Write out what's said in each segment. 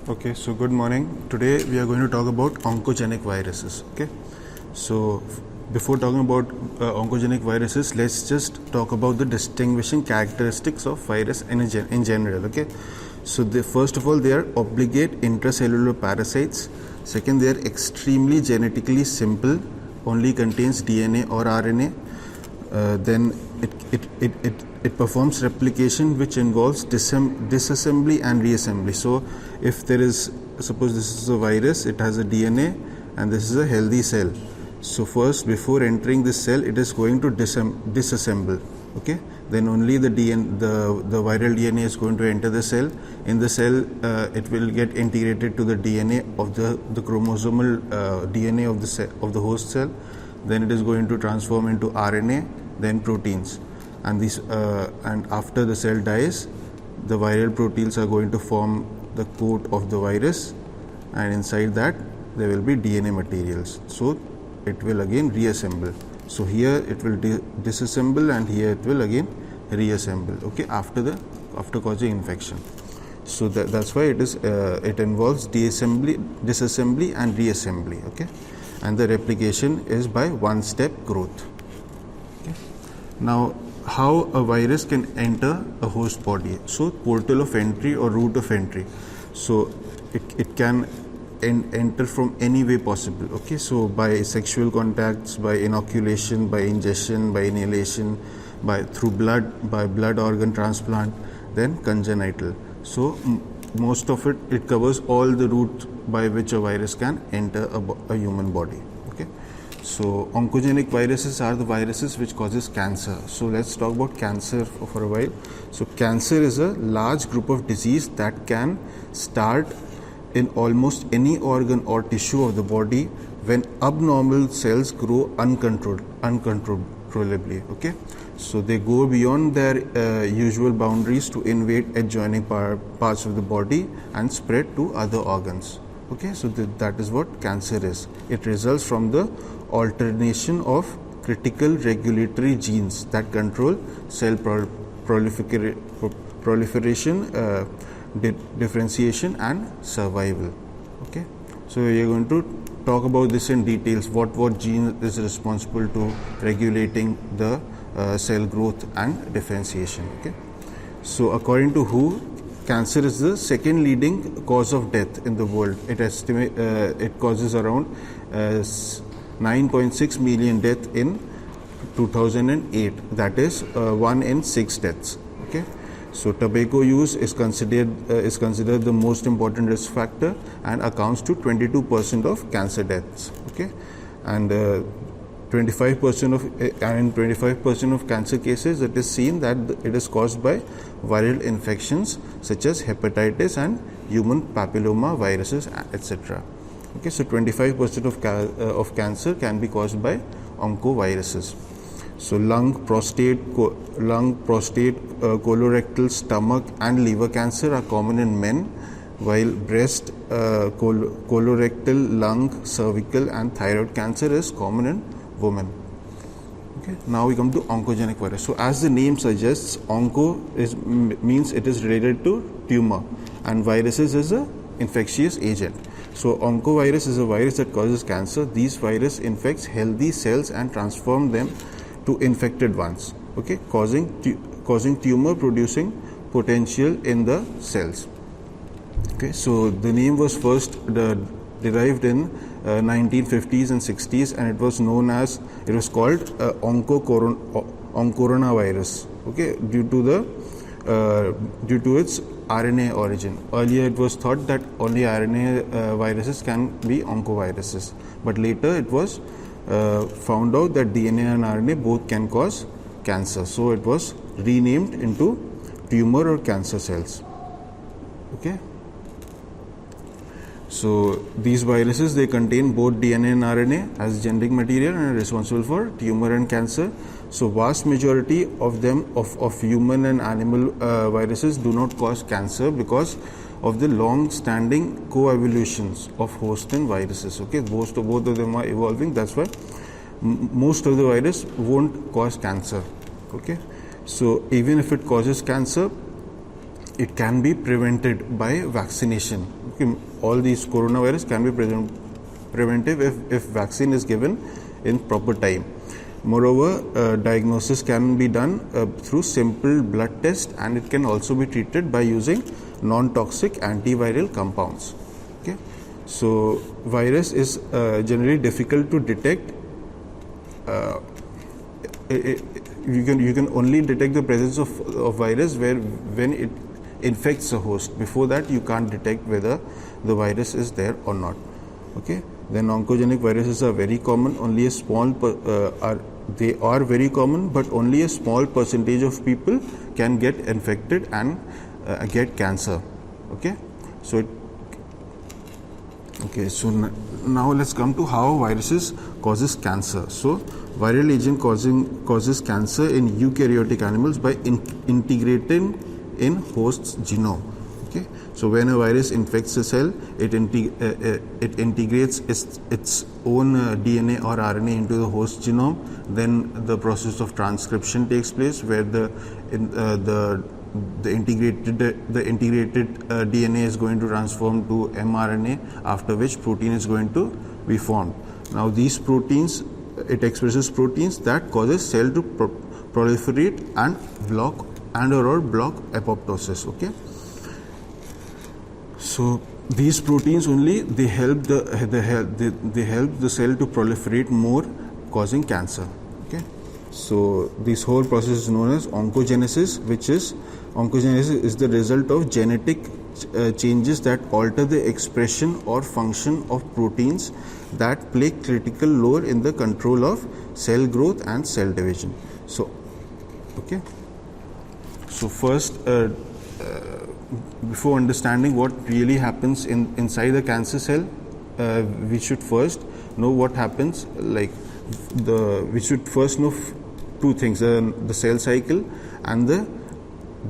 Okay, so good morning. Today we are going to talk about oncogenic viruses. Okay, so before talking about oncogenic viruses, let's just talk about the distinguishing characteristics of virus in general. Okay, so first of all, they are obligate intracellular parasites. Second, they are extremely genetically simple, only contains DNA or RNA. Then it performs replication, which involves disassembly and reassembly. So if there is, suppose this is a virus, it has a DNA and this is a healthy cell. So first, before entering this cell, it is going to disassemble. Okay, then only the viral DNA is going to enter the cell. In the cell, it will get integrated to the DNA of the chromosomal DNA of the host cell. Then it is going to transform into RNA, then proteins, and these and after the cell dies, the viral proteins are going to form the coat of the virus, and inside that there will be DNA materials. So it will again reassemble. So here it will disassemble, and here it will again reassemble. Okay, after causing infection. So that's why it involves disassembly and reassembly. Okay, and the replication is by one-step growth. Okay. Now, how a virus can enter a host body? So portal of entry or route of entry. So it can enter from any way possible. Okay, so by sexual contacts, by inoculation, by ingestion, by inhalation, through blood, by blood organ transplant, then congenital. So most of it covers all the routes by which a virus can enter a human body. Okay, so oncogenic viruses are the viruses which causes cancer. So let's talk about cancer for a while. So cancer is a large group of disease that can start in almost any organ or tissue of the body when abnormal cells grow uncontrollably. Okay, so they go beyond their usual boundaries to invade adjoining parts of the body and spread to other organs. Okay, so that is what cancer is. It results from the alternation of critical regulatory genes that control cell proliferation, differentiation and survival. Okay, so we are going to talk about this in details. What gene is responsible to regulating the cell growth and differentiation. Okay, so according to WHO, cancer is the second leading cause of death in the world. It causes around 9.6 million deaths in 2008. That is 1 in 6 deaths. Okay, so tobacco use is considered the most important risk factor and accounts to 22% of cancer deaths. Okay, and 25% of cancer cases, it is seen that it is caused by viral infections such as hepatitis and human papilloma viruses, etc. Okay, so 25% of cancer can be caused by oncoviruses. So lung, prostate, colorectal, stomach and liver cancer are common in men, while breast, colorectal, lung, cervical and thyroid cancer is common in women. Okay, now we come to oncogenic virus. So as the name suggests, onco means it is related to tumor, and viruses is a infectious agent. So oncovirus is a virus that causes cancer. These virus infects healthy cells and transform them to infected ones. Okay, causing tumor producing potential in the cells. Okay, so the name was first derived in 1950s and 60s, and it was called oncoronavirus. Okay, due to its RNA origin. Earlier it was thought that only RNA viruses can be oncoviruses, but later it was found out that DNA and RNA both can cause cancer, so it was renamed into tumor or cancer cells. Okay, so these viruses, they contain both DNA and RNA as genetic material and are responsible for tumor and cancer. So vast majority of them of human and animal viruses do not cause cancer because of the long-standing coevolutions of host and viruses. Okay, both of them are evolving. That's why most of the virus won't cause cancer. Okay, so even if it causes cancer, it can be prevented by vaccination. Okay, all these coronavirus can be preventive if vaccine is given in proper time. Moreover, diagnosis can be done through simple blood test, and it can also be treated by using non-toxic antiviral compounds. Okay, so virus is generally difficult to detect. You can only detect the presence of virus when it infects a host. Before that, you can't detect whether the virus is there or not. Okay, then oncogenic viruses are very common. Only a small they are very common, but only a small percentage of people can get infected and get cancer. Okay, so now let's come to how viruses causes cancer. So viral agent causes cancer in eukaryotic animals by integrating in host's genome. Okay, so when a virus infects a cell, it integrates its own DNA or RNA into the host genome. Then the process of transcription takes place, where the integrated DNA is going to transform to mRNA, after which protein is going to be formed. Now these proteins, it expresses proteins that causes cell to proliferate and block or block apoptosis. Okay, so these proteins only they help the cell to proliferate more, causing cancer. Okay, so this whole process is known as oncogenesis, oncogenesis is the result of genetic changes that alter the expression or function of proteins that play critical role in the control of cell growth and cell division. So first, before understanding what really happens inside the cancer cell, we should first know what happens. We should first know two things: the cell cycle and the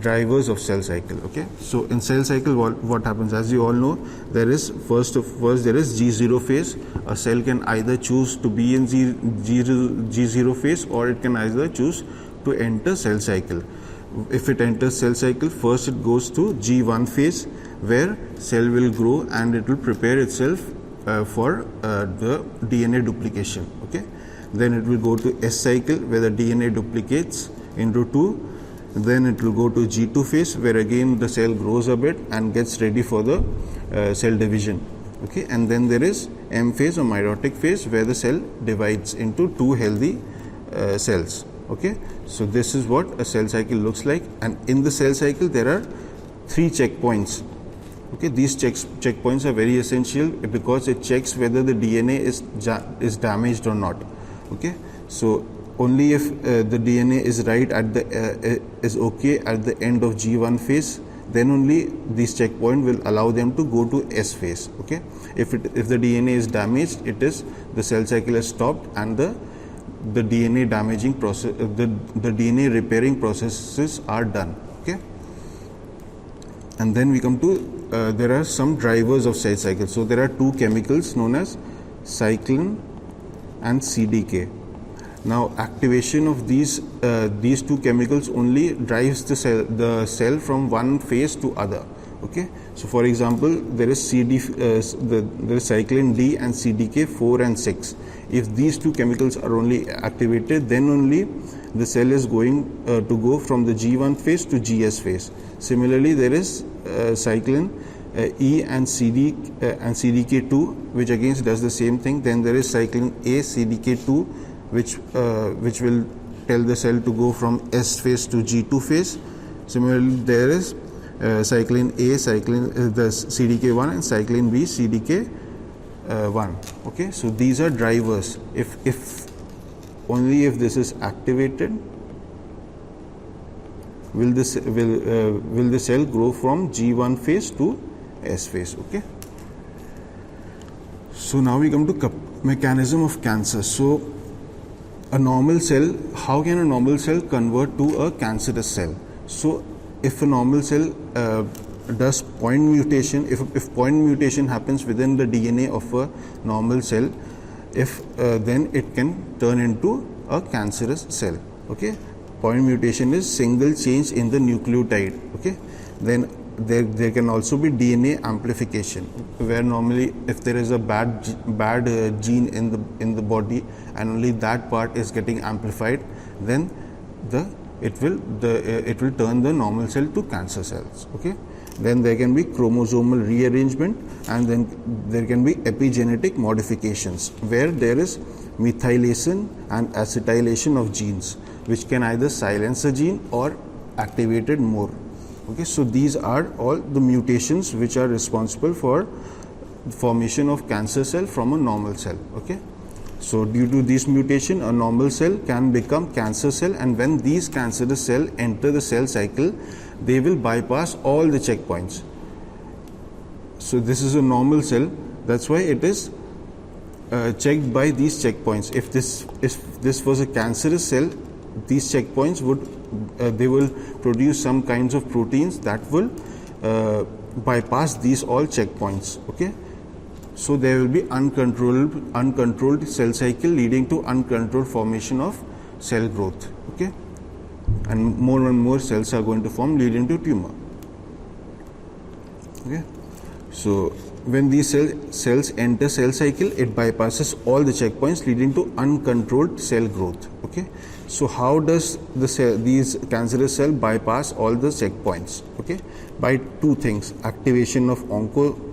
drivers of cell cycle. Okay, so in cell cycle, what happens? As you all know, there is first there is G0 phase. A cell can either choose to be in G0 phase, or it can either choose to enter cell cycle. If it enters cell cycle, first it goes to G1 phase, where cell will grow and it will prepare itself for the DNA duplication. Okay, then it will go to S cycle, where the DNA duplicates into 2. Then it will go to G2 phase, where again the cell grows a bit and gets ready for the cell division. Okay, and then there is M phase or meiotic phase, where the cell divides into 2 healthy cells. Okay, so this is what a cell cycle looks like, and in the cell cycle there are 3 checkpoints. Okay, these checkpoints are very essential because it checks whether the DNA is damaged or not. Okay, so only if the DNA is right is okay at the end of G1 phase, then only this checkpoint will allow them to go to S phase. Okay, if the DNA is damaged, the cell cycle has stopped, and the DNA damaging process, the DNA repairing processes are done. Okay, and then we come to there are some drivers of cell cycle. So there are 2 chemicals known as cyclin and CDK. Now activation of these 2 chemicals only drives the cell from one phase to other. Okay, so for example, there is cyclin D and CDK 4 and 6. If these 2 chemicals are only activated, then only the cell is going to go from the G1 phase to GS phase. Similarly, there is cyclin E and CDK2, which again does the same thing. Then there is cyclin A CDK2, which will tell the cell to go from S phase to G2 phase. Similarly, there is cyclin A, the CDK1, and cyclin B, CDK1. Okay, so these are drivers. If only if this is activated, will the cell grow from G1 phase to S phase. Okay. So now we come to mechanism of cancer. So a normal cell, how can a normal cell convert to a cancerous cell? So if a normal cell does point mutation, if point mutation happens within the DNA of a normal cell, then it can turn into a cancerous cell. Okay, point mutation is single change in the nucleotide. Okay, then there can also be DNA amplification, where normally if there is a bad gene in the body and only that part is getting amplified, then it will turn the normal cell to cancer cells. Okay. Then there can be chromosomal rearrangement, and then there can be epigenetic modifications, where there is methylation and acetylation of genes, which can either silence a gene or activate it more. Okay, so these are all the mutations which are responsible for formation of cancer cell from a normal cell. Okay, so due to this mutation, a normal cell can become cancer cell, and when these cancerous cells enter the cell cycle, they will bypass all the checkpoints. So this is a normal cell, that's why it is checked by these checkpoints. If this was a cancerous cell, these checkpoints they will produce some kinds of proteins that will bypass these all checkpoints. Okay, so there will be uncontrolled cell cycle, leading to uncontrolled formation of cell growth. Okay, and more cells are going to form, leading to tumor. Okay, so when these cells enter cell cycle, it bypasses all the checkpoints, leading to uncontrolled cell growth. Okay, so how does these cancerous cell bypass all the checkpoints? Okay, by two things: activation of oncogene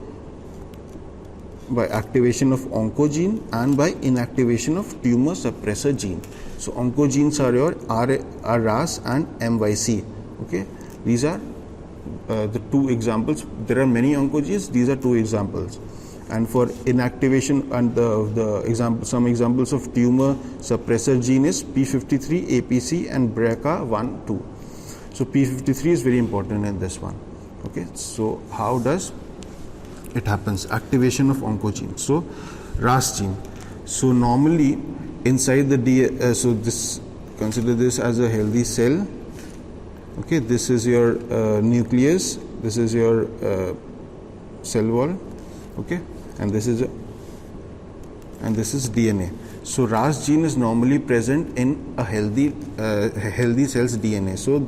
and by inactivation of tumor suppressor gene. So oncogenes are your RAS and MYC. Okay, these are the two examples. There are many oncogenes, these are two examples. And for inactivation, and some examples of tumor suppressor gene is P53, APC and BRCA1, 2. So P53 is very important in this one. Okay, so how does it happens? Activation of oncogene. So RAS gene. So normally inside the so this, consider this as a healthy cell. Okay, this is your nucleus, this is your cell wall. Okay, and this is DNA. So RAS gene is normally present in a healthy cell's DNA. So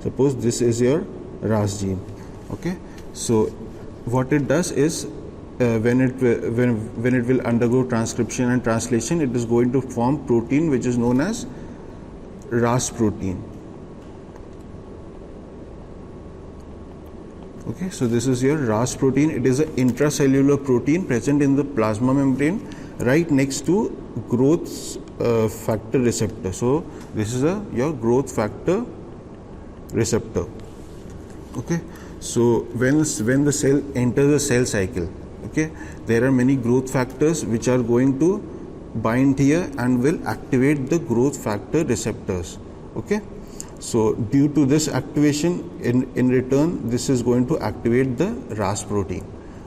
suppose this is your RAS gene. Okay, so what it does is when it will undergo transcription and translation, it is going to form protein which is known as RAS protein. Okay, so this is your RAS protein. It is an intracellular protein present in the plasma membrane right next to growth factor receptor. So this is your growth factor receptor. Okay, so when the cell enters the cell cycle, okay, there are many growth factors which are going to bind here and will activate the growth factor receptors. Okay, so due to this activation, in return, this is going to activate the RAS protein.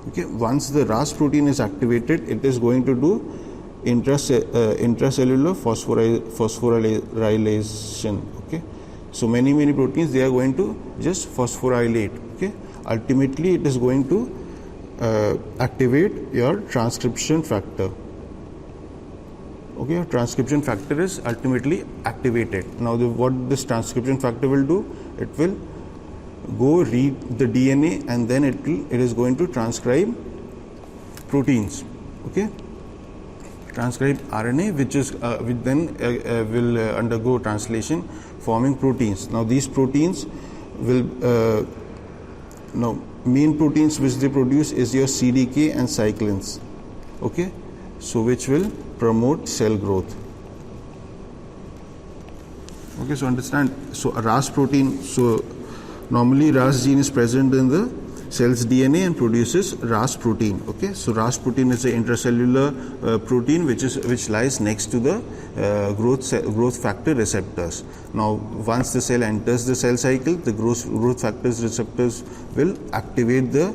Okay, once the RAS protein is activated, it is going to do intracellular phosphorylation. Okay, so many proteins, they are going to just phosphorylate. Okay, ultimately it is going to activate your transcription factor. Okay, your transcription factor is ultimately activated. Now what this transcription factor will do, it will go read the DNA, and then it is going to transcribe proteins. Okay, transcribe RNA, which then will undergo translation, forming proteins. Now these proteins will main proteins which they produce is your CDK and cyclins. Okay, so which will promote cell growth. Okay, so understand. So a RAS protein, so normally RAS gene is present in the cell's DNA and produces RAS protein. Okay, so RAS protein is an intracellular protein which lies next to the growth factor receptors. Now once the cell enters the cell cycle, the growth factors receptors will activate the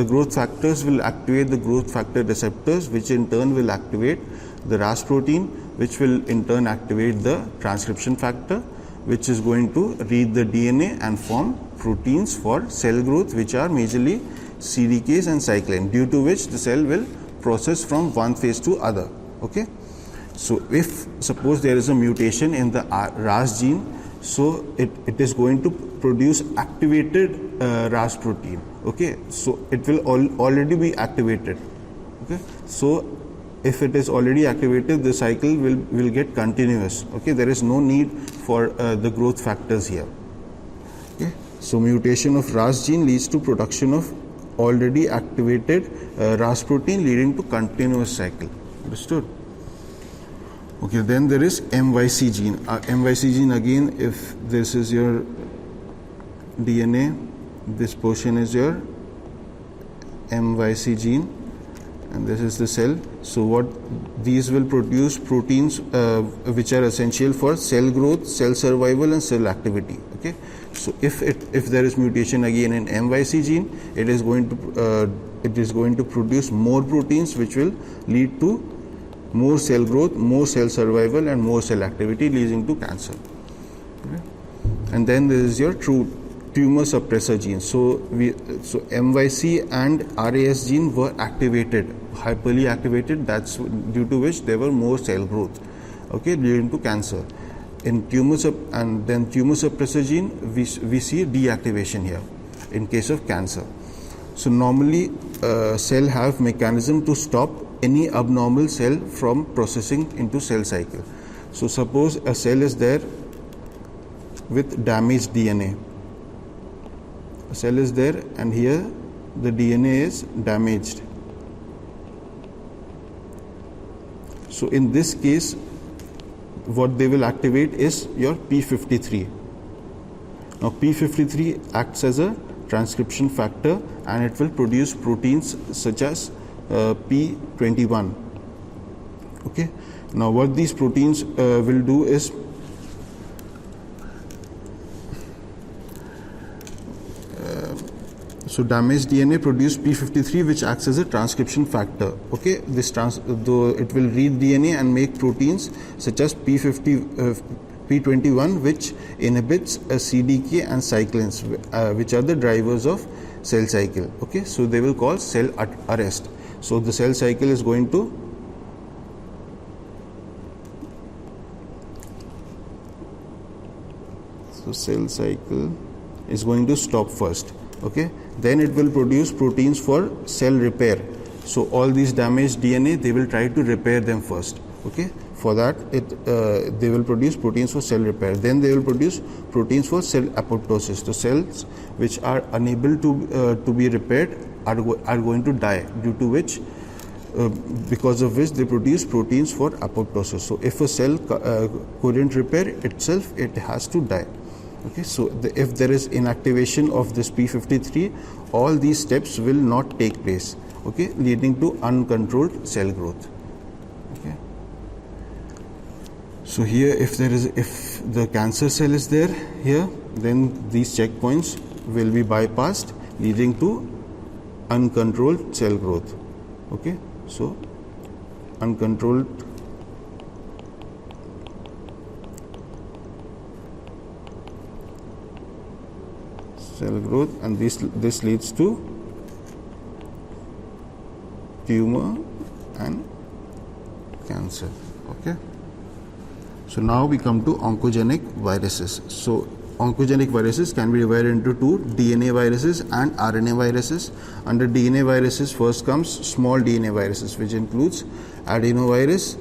growth factors will activate the growth factor receptors, which in turn will activate the RAS protein, which will in turn activate the transcription factor, which is going to read the DNA and form proteins for cell growth, which are majorly CDKs and cyclin, due to which the cell will process from one phase to other. Okay, so if suppose there is a mutation in the RAS gene, so it is going to produce activated RAS protein. Okay, so it will already be activated. Okay, so if it is already activated, the cycle will get continuous. Okay, there is no need for the growth factors here. Okay, so mutation of RAS gene leads to production of already activated RAS protein, leading to continuous cycle. Understood? Okay, then there is MYC gene. MYC gene, again, if this is your DNA, this portion is your MYC gene, and this is the cell. So what these will produce proteins which are essential for cell growth, cell survival, and cell activity. Okay, so if there is mutation again in MYC gene, it is going to produce more proteins which will lead to more cell growth, more cell survival, and more cell activity, leading to cancer. Okay. And then there is your true tumor suppressor gene. So MYC and RAS gene were activated, hyperly activated. That's due to which there were more cell growth. Okay, leading to cancer. In tumor suppressor gene, we see deactivation here in case of cancer. So normally cell have mechanism to stop any abnormal cell from processing into cell cycle. So suppose a cell is there with damaged DNA. A cell is there and here the DNA is damaged. So in this case, what they will activate is your P53. Now P53 acts as a transcription factor and it will produce proteins such as P21. Okay. Now what these proteins will do is so damaged DNA produce P53 which acts as a transcription factor. Okay, though it will read DNA and make proteins such as P21 which inhibits CDK and cyclins which are the drivers of cell cycle. Okay, so they will cause cell arrest. So the cell cycle is going to stop first. Okay, then it will produce proteins for cell repair. So all these damaged DNA, they will try to repair them first. Okay, for that they will produce proteins for cell repair. Then they will produce proteins for cell apoptosis. The cells which are unable to be repaired are going to die, due to which because of which they produce proteins for apoptosis. So if a cell couldn't repair itself, it has to die. Okay, so if there is inactivation of this P53, all these steps will not take place. Okay, leading to uncontrolled cell growth. Okay, so here if the cancer cell is there here, then these checkpoints will be bypassed, leading to uncontrolled cell growth. Okay, so uncontrolled cell growth, and this leads to tumor and cancer. Okay, so now we come to oncogenic viruses. So oncogenic viruses can be divided into two: DNA viruses and RNA viruses. Under DNA viruses, first comes small DNA viruses, which includes adenovirus,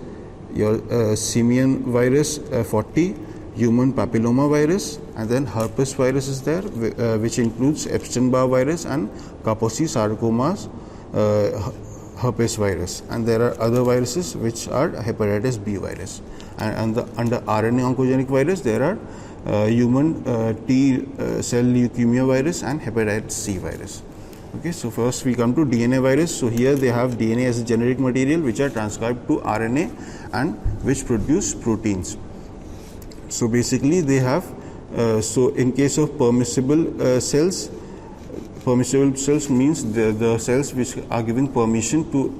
your simian virus 40, human papilloma virus, and then herpes virus is there, which includes Epstein-Barr virus and Kaposi sarcomas herpes virus. And there are other viruses which are hepatitis B virus. And under RNA oncogenic virus, there are human T cell leukemia virus and hepatitis C virus. Okay, so first we come to DNA virus. So here they have DNA as a generic material which are transcribed to RNA and which produce proteins. So basically they have so in case of permissible cells means the cells which are giving permission to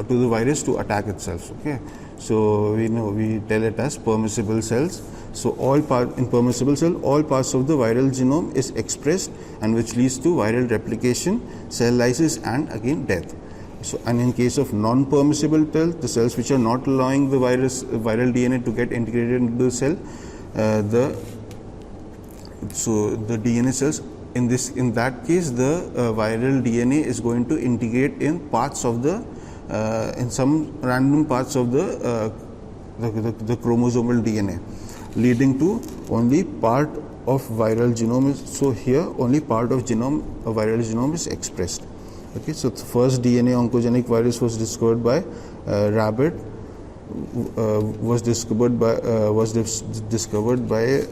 the virus to attack itself. Okay, so we tell it as permissible cells. So in permissible cell, all parts of the viral genome is expressed, and which leads to viral replication, cell lysis, and again death. So, and in case of non-permissible cells, the cells which are not allowing the viral DNA to get integrated into the cell, the so the DNA cells, in that case the viral DNA is going to integrate in parts of the in some random parts of the chromosomal DNA, leading to only part of viral genome is, so here only part of viral genome is expressed. Okay, so the first DNA oncogenic virus was discovered by rabbit, was discovered by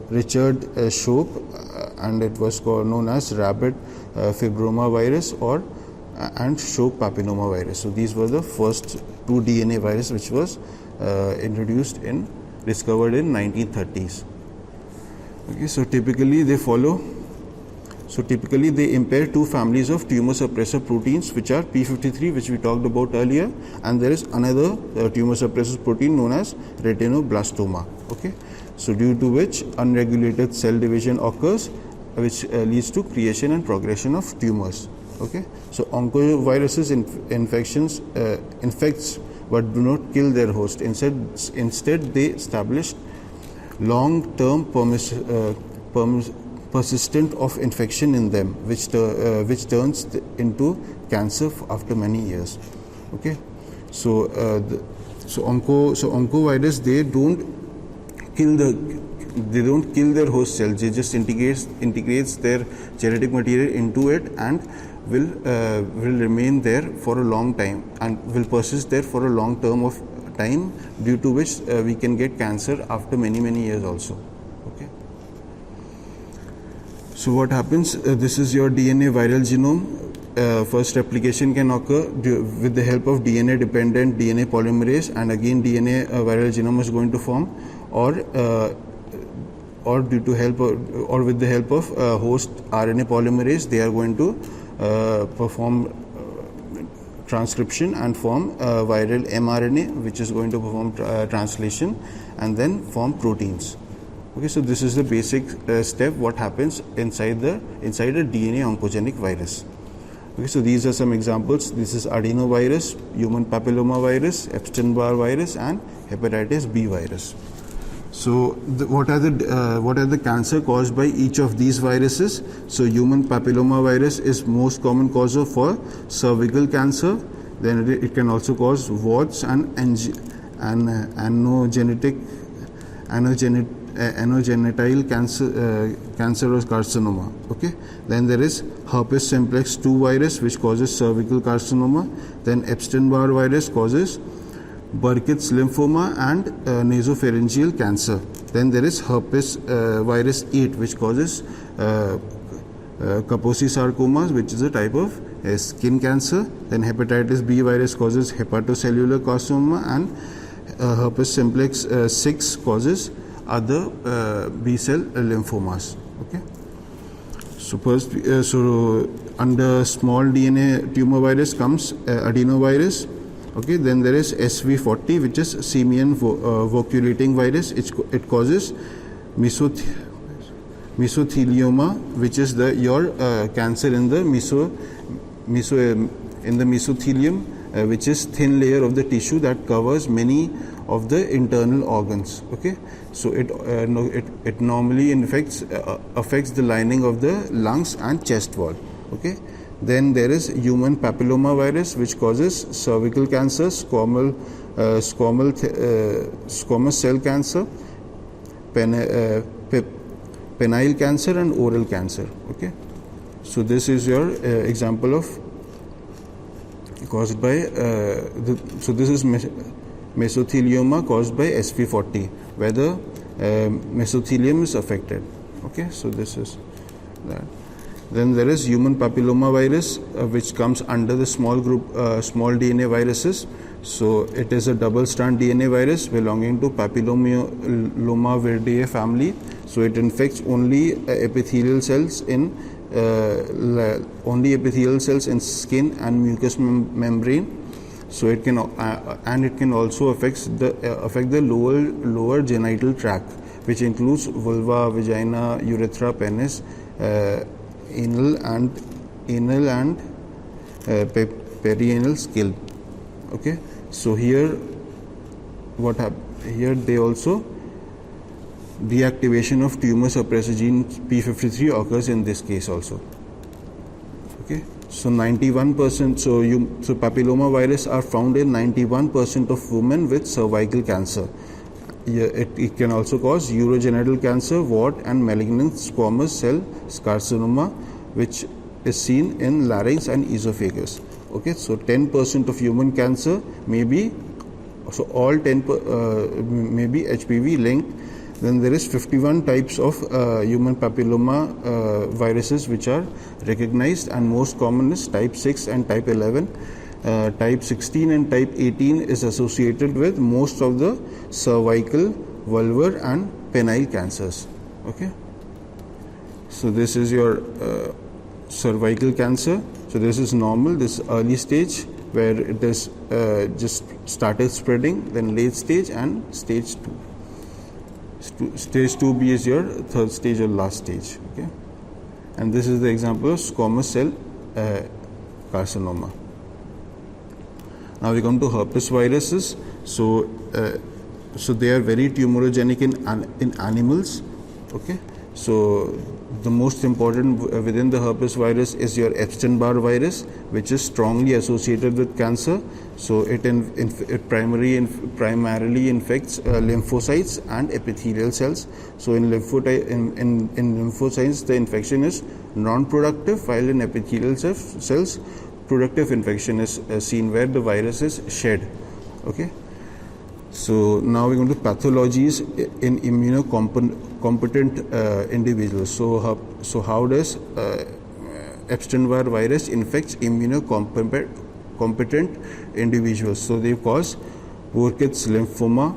Richard Shope, and it was known as rabbit fibroma virus or and Shope papilloma virus. So these were the first two DNA virus which was discovered in 1930s. Okay, so typically they impair two families of tumor suppressor proteins, which are P53, which we talked about earlier, and there is another tumor suppressor protein known as retinoblastoma. Okay, so due to which unregulated cell division occurs, which leads to creation and progression of tumors. Okay, so oncoviruses infects but do not kill their host. Instead they establish long-term persistent of infection in them, which turns into cancer after many years. Okay, so oncovirus, they don't kill their host cells. They just integrates their genetic material into it and will remain there for a long time and will persist there for a long term of time, due to which we can get cancer after many years also. Okay, so what happens, this is your DNA viral genome. First replication can occur with the help of DNA dependent DNA polymerase, and again DNA viral genome is going to form, or due to help or with the help of host RNA polymerase, they are going to perform transcription and form viral mRNA, which is going to perform translation and then form proteins. Okay, so this is the basic step what happens inside a DNA oncogenic virus. Okay, so these are some examples. This is adenovirus, human papilloma virus, Epstein-Barr virus, and hepatitis B virus. So what are the cancer caused by each of these viruses? So human papilloma virus is most common cause for cervical cancer. Then it can also cause warts and anogenital cancerous carcinoma. Okay, then there is herpes simplex 2 virus, which causes cervical carcinoma. Then Epstein-Barr virus causes Burkitt's lymphoma and nasopharyngeal cancer. Then there is herpes virus 8, which causes Kaposi sarcomas, which is a type of skin cancer. Then hepatitis B virus causes hepatocellular carcinoma, and herpes simplex 6 causes other B cell lymphomas. Okay, so first, under small DNA tumor virus comes adenovirus. Okay, then there is SV40, which is simian voculating virus. It causes mesothelioma, which is your cancer in the mesothelium, which is thin layer of the tissue that covers many of the internal organs. Okay, so it normally affects the lining of the lungs and chest wall. Okay, then there is human papilloma virus, which causes cervical cancer, squamous cell cancer, penile cancer, and oral cancer. Okay, so this is your example of caused by so this is mesothelioma caused by SV40, where the mesothelium is affected. Okay, so this is that. Then there is human papilloma virus, which comes under the small DNA viruses. So it is a double strand DNA virus belonging to Papillomaviride family. So it infects only epithelial cells in skin and mucous membrane. So it can also affect the lower genital tract, which includes vulva, vagina, urethra, penis, anal and perianal skill. Okay, so here what happens? Here they also deactivation of tumor suppressor gene p53 occurs in this case also. Okay, so 91%. So papilloma virus are found in 91% of women with cervical cancer. It can also cause urogenital cancer, wart, and malignant squamous cell carcinoma, which is seen in larynx and esophagus. Okay, so 10% of human cancer may be, so all 10 may be HPV linked. Then there is 51 types of human papilloma viruses which are recognized, and most common is type 6 and type 11. Type 16 and type 18 is associated with most of the cervical, vulvar, and penile cancers. Okay, so this is your cervical cancer. So this is normal, this early stage where it is just started spreading, then late stage and stage 2. Stage 2B is your third stage or last stage. Okay, and this is the example of squamous cell carcinoma. Now we come to herpes viruses. So they are very tumorigenic in animals. Okay, so the most important within the herpes virus is your Epstein-Barr virus, which is strongly associated with cancer. So it primarily infects lymphocytes and epithelial cells. So in lymphocytes, the infection is non-productive, while in epithelial cells, productive infection is seen where the virus is shed. Okay. So now we're going to pathologies in immunocompetent individuals. So how does Epstein-Barr virus infects immunocompetent individuals? So they cause Burkitt's lymphoma,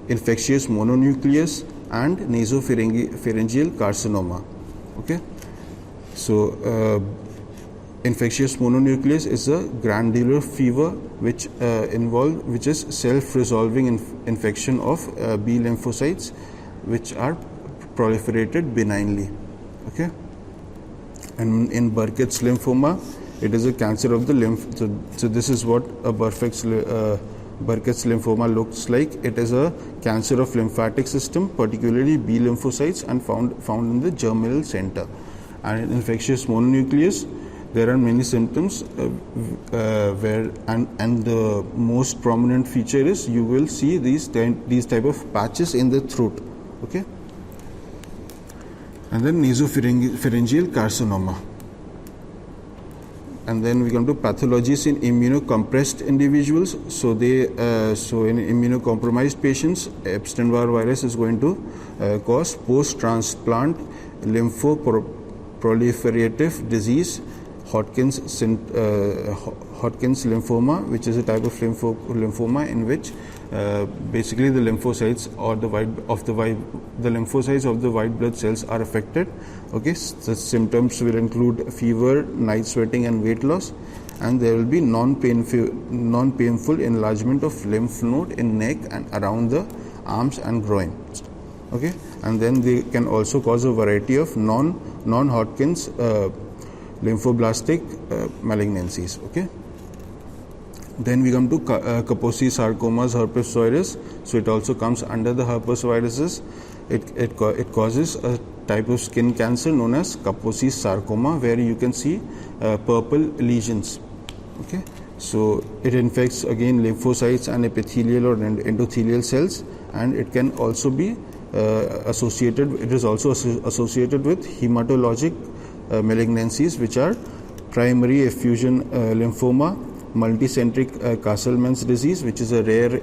infectious mononucleus, and nasopharyngeal carcinoma. Okay. So infectious mononucleus is a glandular fever which is self-resolving infection of B lymphocytes which are proliferated benignly. Okay, and in Burkitt's lymphoma, it is a cancer of the lymph. So this is what a Burkitt's lymphoma looks like. It is a cancer of lymphatic system, particularly B lymphocytes, and found in the germinal center. And in infectious mononucleus, there are many symptoms where the most prominent feature is you will see these type of patches in the throat. Okay, and then nasopharyngeal carcinoma. And then we come to pathologies in immunocompressed individuals. So in immunocompromised patients, Epstein-Barr virus is going to cause post-transplant lymphoproliferative disease, Hodgkin's lymphoma, which is a type of lymphoma in which basically the lymphocytes of the white blood cells are affected. Okay, so symptoms will include fever, night sweating, and weight loss, and there will be non-painful enlargement of lymph node in neck and around the arms and groin. Okay, and then they can also cause a variety of non-Hodgkin's lymphoblastic malignancies. Okay, then we come to Kaposi sarcomas herpes virus. So it also comes under the herpes viruses. It causes a type of skin cancer known as Kaposi sarcoma, where you can see purple lesions. Okay, so it infects again lymphocytes and epithelial or endothelial cells, and it can also be associated. It is also associated with hematologic malignancies, which are primary effusion lymphoma, multicentric Castleman's disease, which is a rare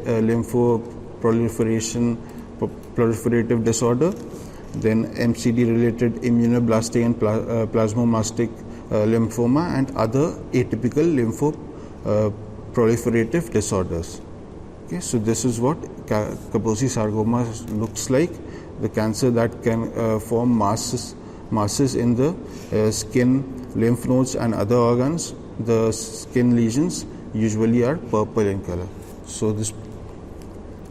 proliferative disorder, then MCD-related immunoblastic and plasmamastic lymphoma, and other atypical lymphoproliferative disorders. Okay, so this is what Kaposi sarcoma looks like, the cancer that can form masses in the skin, lymph nodes, and other organs. The skin lesions usually are purple in color. So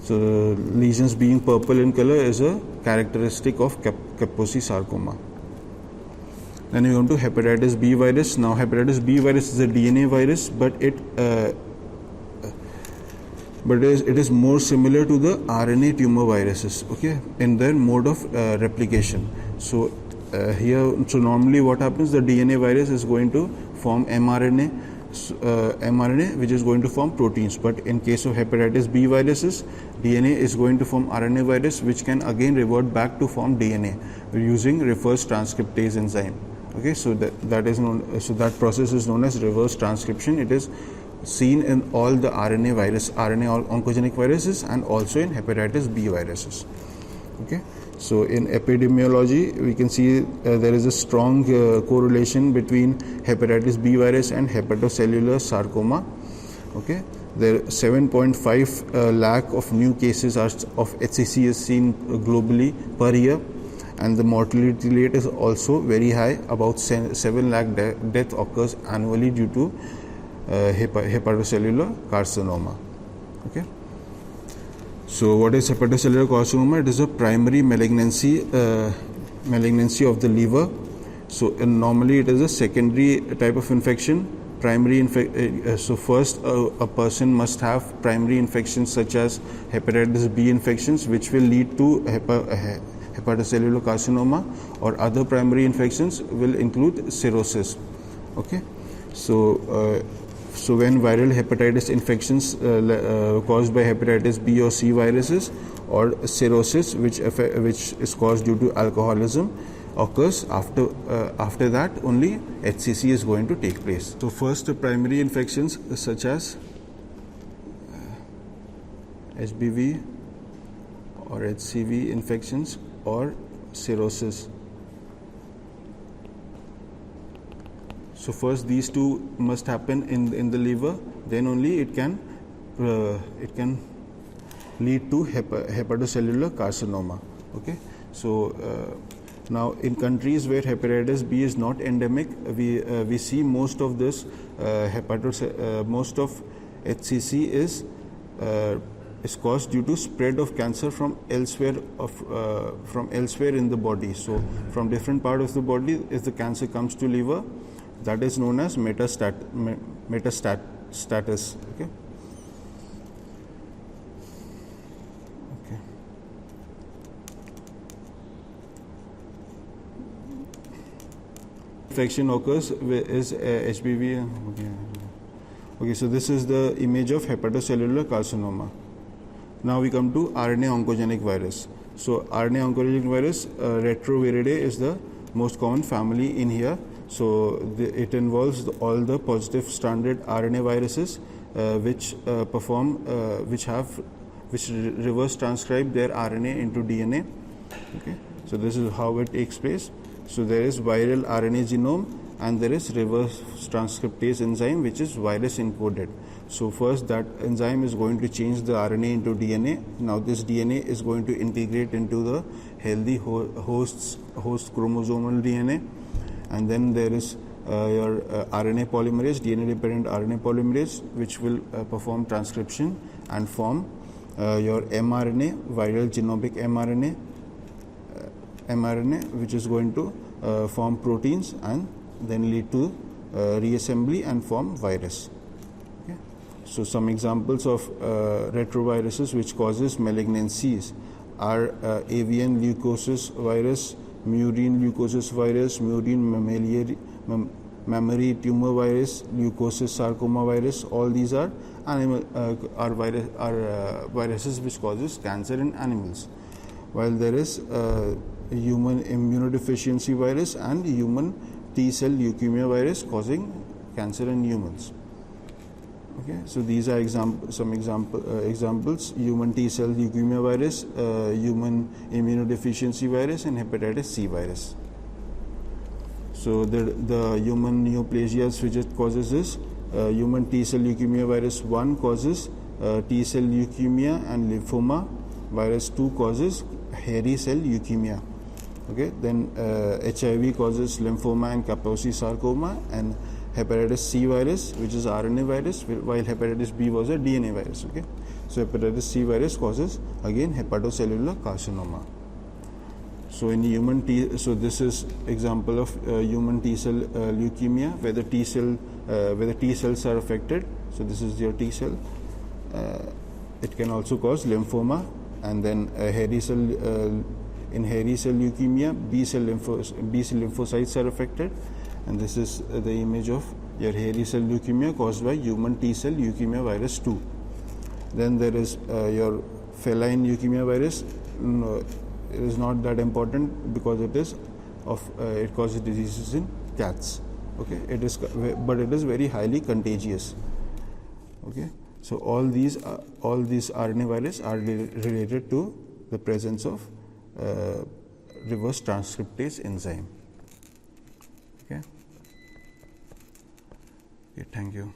lesions being purple in color is a characteristic of Kaposi sarcoma. Then we go to hepatitis B virus. Now hepatitis B virus is a DNA virus, but but it is more similar to the RNA tumor viruses, okay, in their mode of replication. So so normally what happens, the DNA virus is going to form mRNA, which is going to form proteins, but in case of hepatitis B viruses, DNA is going to form RNA virus, which can again revert back to form DNA using reverse transcriptase enzyme. Okay, so that process is known as reverse transcription. It is seen in all the RNA oncogenic viruses, and also in hepatitis B viruses. Okay, so in epidemiology, we can see there is a strong correlation between hepatitis B virus and hepatocellular sarcoma. Okay, there 7.5 lakh of new cases of HCC is seen globally per year, and the mortality rate is also very high. About 7 lakh death occurs annually due to hepatocellular carcinoma. Okay. So what is hepatocellular carcinoma? It is a primary malignancy of the liver. So normally it is a secondary type of infection. So first a person must have primary infections such as hepatitis B infections, which will lead to hepatocellular carcinoma, or other primary infections will include cirrhosis. Okay, so when viral hepatitis infections caused by hepatitis B or C viruses, or cirrhosis, which is caused due to alcoholism, occurs, after that only HCC is going to take place. So first, the primary infections such as HBV or HCV infections or cirrhosis. So first these two must happen in the liver, then only it can lead to hepatocellular carcinoma. Okay, so now in countries where hepatitis B is not endemic, we see most of this most of HCC is caused due to spread of cancer from elsewhere in the body. So from different part of the body, if the cancer comes to liver, that is known as metastasis. Okay. Okay. Infection occurs is HBV. Okay, so this is the image of hepatocellular carcinoma. Now we come to RNA oncogenic virus. So RNA oncogenic virus, retroviridae is the most common family in here. So it involves all the positive stranded RNA viruses which reverse transcribe their RNA into DNA. Okay, so this is how it takes place. So there is viral RNA genome, and there is reverse transcriptase enzyme, which is virus encoded. So first that enzyme is going to change the RNA into DNA. Now this DNA is going to integrate into the healthy host chromosomal DNA, and then there is your RNA polymerase, DNA dependent RNA polymerase, which will perform transcription and form your mRNA, viral genomic mRNA, which is going to form proteins and then lead to reassembly and form virus. Okay. So some examples of retroviruses which causes malignancies are avian leukosis virus, murine leukosis virus, murine mammary tumor virus, leukosis sarcoma virus. All these are viruses which causes cancer in animals. While there is human immunodeficiency virus and human T-cell leukemia virus causing cancer in humans. Okay, so these are some examples: human T-cell leukemia virus, human immunodeficiency virus, and hepatitis C virus. So the human neoplasias which it causes is human T-cell leukemia virus 1 causes T-cell leukemia and lymphoma. Virus 2 causes hairy cell leukemia. Okay, then HIV causes lymphoma and Kaposi sarcoma, and hepatitis C virus, which is RNA virus, while hepatitis B was a DNA virus. Okay, so hepatitis C virus causes again hepatocellular carcinoma. So in human so this is example of human T-cell leukemia, where the T cells are affected. So this is your T cell. It can also cause lymphoma, and then hairy cell in hairy cell leukemia, B cell lymphocytes are affected, and this is the image of your hairy cell leukemia caused by human T cell leukemia virus 2. Then there is your feline leukemia virus. No, it is not that important because it causes diseases in cats. Okay, but it is very highly contagious. Okay, so all these RNA virus are related to the presence of reverse transcriptase enzyme. Okay, thank you.